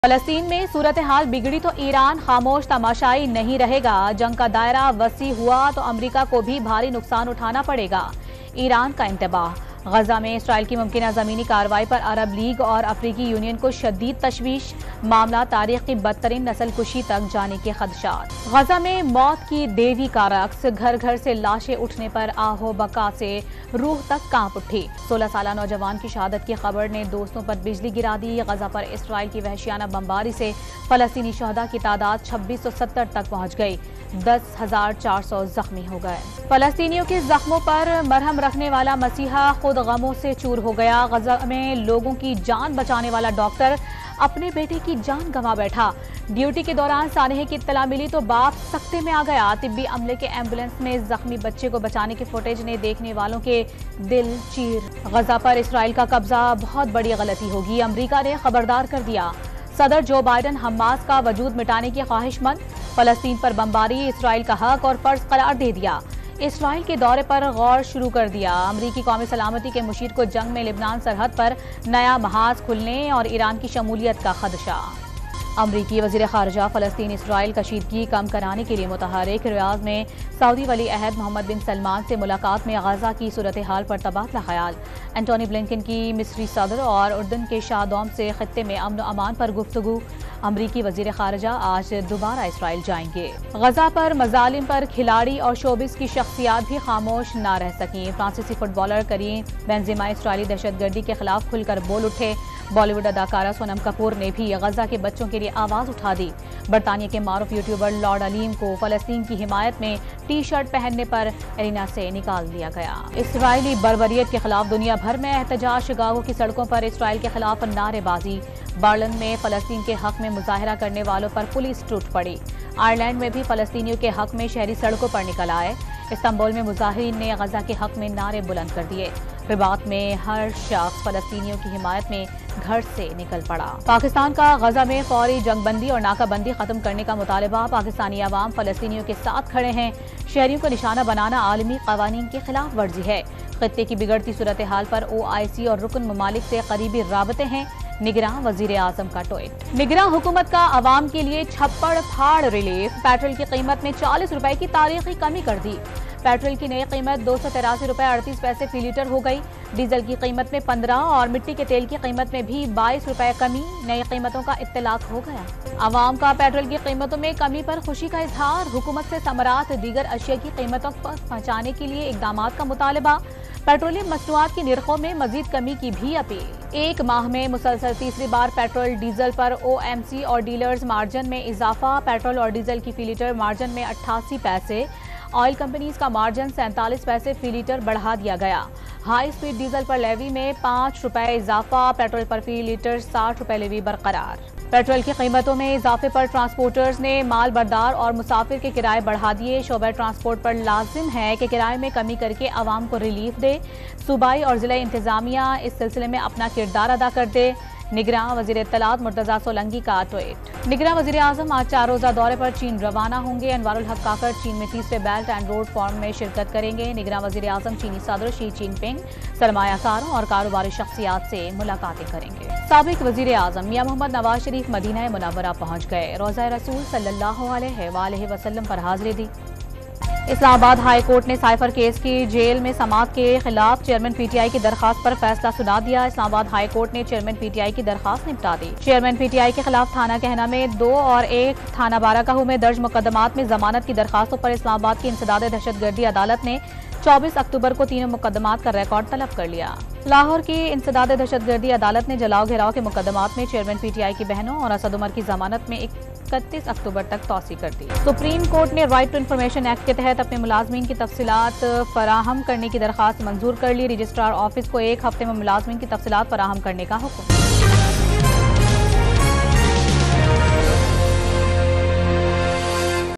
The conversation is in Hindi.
फलस्तीन में सूरत हाल बिगड़ी तो ईरान खामोश तमाशाई नहीं रहेगा। जंग का दायरा वसी हुआ तो अमेरिका को भी भारी नुकसान उठाना पड़ेगा। ईरान का इंतबाह। गजा में इसराइल की मुमकिन जमीनी कार्रवाई पर अरब लीग और अफ्रीकी यूनियन को शदीद तशवीश। मामला तारीख की बदतरीन नस्लकुशी तक जाने के खदशात। गजा में मौत की देवी का रक्स। घर घर से लाशें उठने पर आहो बका से रूह तक कांप उठी। 16 साल नौजवान की शहादत की खबर ने दोस्तों पर बिजली गिरा दी। गजा पर इसराइल की वहशियाना बमबारी से फलस्तीनी शहदा की तादाद 2670 तक पहुंच गई। 10,400 जख्मी हो गए। फलस्तीनियों के जख्मों पर मरहम रखने वाला मसीहा खुद गमों से चूर हो गया। गजा में लोगों की जान बचाने वाला डॉक्टर अपने बेटे की जान गंवा बैठा। ड्यूटी के दौरान सानहे की इत्तला मिली तो बाप सख्ते में आ गया। तिब्बी अमले के एम्बुलेंस में जख्मी बच्चे को बचाने की फुटेज ने देखने वालों के दिल चीर। गजा पर इसराइल का कब्जा बहुत बड़ी गलती होगी। अमेरिका ने खबरदार कर दिया। सदर जो बाइडन हमास का वजूद मिटाने की ख्वाहिशमंद। फलस्तीन पर बमबारी इसराइल का हक और फर्ज करार दे दिया। इसराइल के दौरे पर गौर शुरू कर दिया। अमरीकी कौमी सलामती के मुशीर को जंग में लिबनान सरहद पर नया महाज खुलने और ईरान की शमूलियत का खदशा। अमरीकी वज़ीर ख़ारिजा फ़लस्तीन इसराइल कशीदगी कम कराने के लिए मुतहरिक। रियाद में सऊदी वली अहद मोहम्मद बिन सलमान से मुलाकात में गजा की सूरत हाल पर तबादला ख्याल। एंटोनी ब्लिंकन की मिस्री सदर और उर्दन के शाह से खित्ते में अमन अमान पर गुफ्तगू। अमरीकी वज़ीर ख़ारिजा आज दोबारा इसराइल जाएंगे। गजा पर मजालिम पर खिलाड़ी और शोबिस की शख्सियात भी खामोश न रह सकी। फ्रांसीसी फुटबॉलर करीम बेंजेमा इसराइली दहशतगर्दी के खिलाफ खुलकर बोल उठे। बॉलीवुड अदाकारा सोनम कपूर ने भी गजा के बच्चों के लिए आवाज उठा दी। बरतानिया के मारूफ यूट्यूबर लॉर्ड अलीम को फलस्तीन की हिमायत में टी शर्ट पहनने पर एरिना से निकाल दिया गया। इसराइली बर्बरियत के खिलाफ दुनिया भर में एहतजाज। शिकागो की सड़कों पर इसराइल के खिलाफ नारेबाजी। बर्लिन में फलस्तीन के हक में मुजाहरा करने वालों पर पुलिस टूट पड़ी। आयरलैंड में भी फलस्तीनियों के हक में शहरी सड़कों पर निकल आए। इस्तांबुल में मुजाहिरीन ने गजा के हक में नारे बुलंद कर दिए। रिबात में हर शख्स फलस्तीनियों की हिमायत में घर से निकल पड़ा। पाकिस्तान का गजा में फौरी जंगबंदी और नाकाबंदी खत्म करने का मुतालबा। पाकिस्तानी अवाम फलस्तीनियों के साथ खड़े हैं। शहरियों को निशाना बनाना आलमी कवानीन की खिलाफ वर्जी है। खित्ते की बिगड़ती सूरत हाल पर OIC और रुकन ममालिक से करीबी राबते हैं। निगरान वजीर आजम का ट्वीट। निगरान हुकूमत का आवाम के लिए छप्पड़ फाड़ रिलीफ। पेट्रोल की कीमत में 40 रुपए की तारीखी कमी कर दी। पेट्रोल की नई कीमत 283 रुपए 38 पैसे फी लीटर हो गई। डीजल की कीमत में 15 और मिट्टी के तेल की कीमत में भी 22 रुपए कमी। नई कीमतों का इत्तलाक हो गया। आवाम का पेट्रोल की कीमतों में कमी पर खुशी का इजहार। हुकूमत से समरात दीगर अशिया की कीमतों पर पहुंचाने के लिए इकदाम का मुतालबा। पेट्रोलियम मसनूआत की निरखों में मजीद कमी की भी अपील। एक माह में मुसलसल तीसरी बार पेट्रोल डीजल पर OMC और डीलर्स मार्जिन में इजाफा। पेट्रोल और डीजल की फी लीटर मार्जिन में 88 पैसे। ऑयल कंपनीज का मार्जिन 47 पैसे फी लीटर बढ़ा दिया गया। हाई स्पीड डीजल पर लेवी में 5 रुपए इजाफा। पेट्रोल पर फी लीटर 60 रुपए लेवी बरकरार। पेट्रोल की कीमतों में इजाफे पर ट्रांसपोर्टर्स ने माल बरदार और मुसाफिर के किराए बढ़ा दिए। शोबे ट्रांसपोर्ट पर लाजिम है कि किराए में कमी करके आवाम को रिलीफ दे। सूबाई और जिला इंतजामिया इस सिलसिले में अपना किरदार अदा कर दे। निगरान वजीर इत्तलात मुर्तजा सोलंकी का ट्वीट। निगरान वजीर आजम आज 4 रोजा दौरे पर चीन रवाना होंगे। अनवारुल हक काकर चीन में तीसरे बेल्ट एंड रोड फोरम में शिरकत करेंगे। निगरान वजीर आजम चीनी सदर शी जिनपिंग, सरमायाकारों और कारोबारी शख्सियात से मुलाकातें करेंगे। साबिक वजीर आजम मियां मोहम्मद नवाज शरीफ मदीना मुनव्वरा पहुंच गए। रोज़ा रसूल सल्लल्लाहु अलैहि वसल्लम पर हाजिरी दी। इस्लामाबाद हाई कोर्ट ने साइफर केस की जेल में समाअत के खिलाफ चेयरमैन PTI की दरखास्त पर फैसला सुना दिया। इस्लामाबाद हाई कोर्ट ने चेयरमैन PTI की दरखास्त निपटा दी। चेयरमैन PTI के खिलाफ थाना कहना में 2 और 1 थाना बाराकाहू में दर्ज मुकदमात में जमानत की दरखास्तों पर इस्लामाबाद की इंसदाद दहशतगर्दी अदालत ने 24 अक्टूबर को तीनों मुकदमात का रिकॉर्ड तलब कर लिया। लाहौर की इंसदाद दहशतगर्दी अदालत ने जलाओ घेराव के मुकदमात में चेयरमैन PTI की बहनों और असद उमर की जमानत में 31 अक्टूबर तक तौसी कर दी। सुप्रीम कोर्ट ने राइट टू इन्फॉर्मेशन एक्ट के तहत अपने मुलाजमीन की तफसीलात फराहम करने की दरखास्त मंजूर कर ली। रजिस्ट्रार ऑफिस को 1 हफ्ते में मुलाजमीन की तफसीलात फराहम करने का हुक्म।